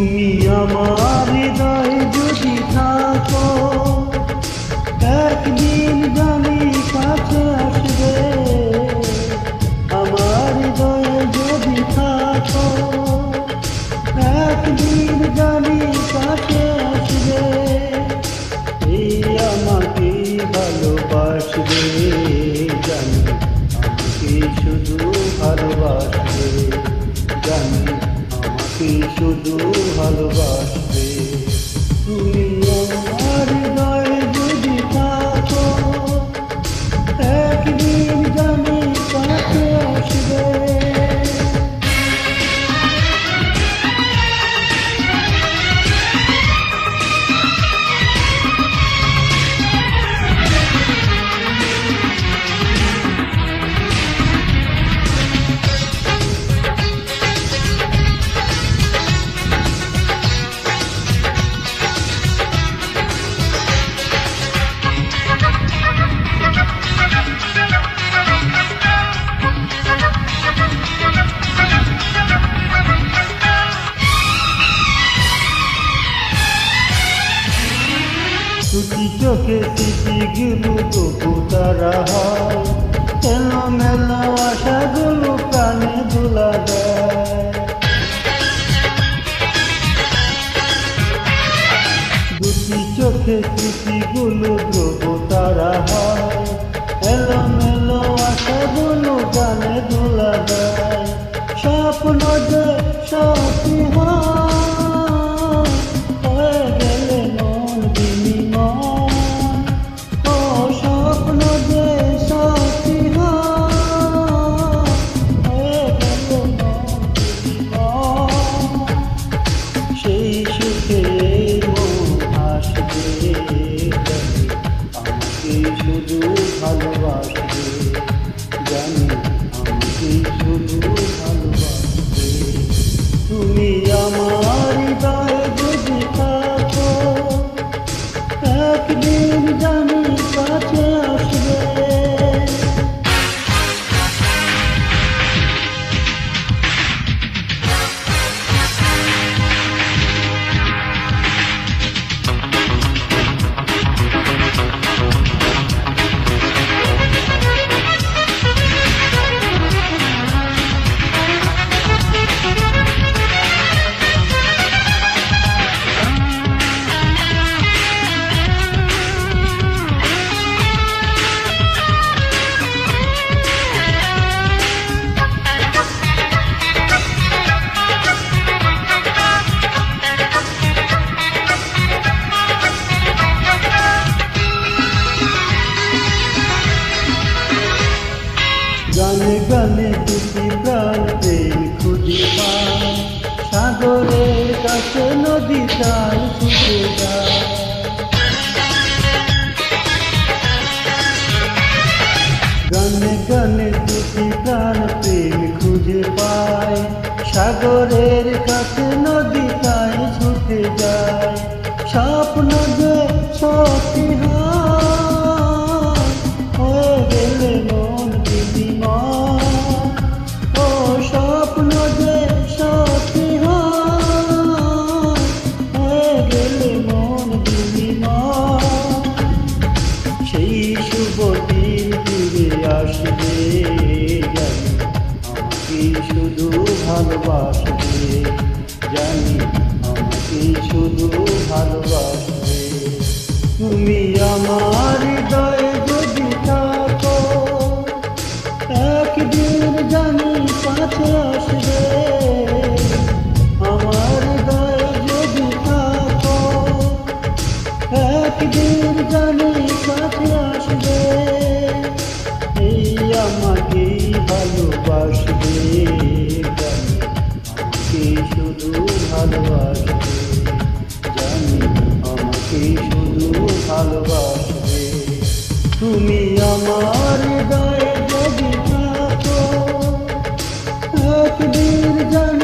তুমি আমার হৃদয়ে যদি থাকো, একদিন জানি কাছে আসবে। আমার হৃদয়ে যদি থাকো, একদিন জানি কাছে আসবে। এই আমাকে ভালোবাসবে, জানি আমাকে শুধু ভালোবাসবে, জানি আমাকে শুধু ভালোবাসবে। তুমি আমার হৃদয়ে যদি থাকো, একদিন জানি কাছে আসবে। দুটি চোখে স্মৃতিগুলো তবু তারা হয়, এলোমেলো আশাগুলো কানে দোলা দেয়। দুটি চোখে স্মৃতিগুলো তবু তারা হয়, এলোমেলো আশাগুলো কানে দোলা দেয়। স্বপ্ন যে সত্যি হয়ে গেলে মন বিনিময়, ও স্বপ্ন যে সত্যি হয়ে গেলে মন বিনিময়। সেই সুখে মন আসবে, আমাকে শুধু ভালোবাসবে, জানি আমাকে শুধু ভালোবাসবে। তুমি আমার হৃদয়ে যদি থাকো, একদিন জানি কাছে আসবে। গানে গানে দুটি প্রাণ প্রেম খুঁজে পায়, সাগরের কাছে নদী তাই ছুটে যায়। গানে গানে দুটি প্রাণ প্রেম খুঁজে পায়, সাগরের কাছে নদী তাই ছুটে যায়। স্বপ্ন যে সত্যি হয়ে গেলে মন বিনিময়, ও স্বপ্ন যে সত্যি হয়ে গেলে মন বিনিময়। সেই শুভ দিন ফিরে আসবে, জানি আমাকে শুধু ভালোবাসবে, জানি আমাকে শুধু ভালোবাসবে। তুমি আমার হৃদয়ে যদি থাকো, একদিন জানি কাছে আসবে। আমার হৃদয়ে যদি থাকো, একদিন জানি কাছে আসবে। এই আমাকে ভালোবাসবে, জানি আমাকে শুধু ভালোবাসবে, জানি আমাকে শুধু ভালোবাসবে। তুমি আমার হৃদয়ে যদি থাকো, একদিন জানি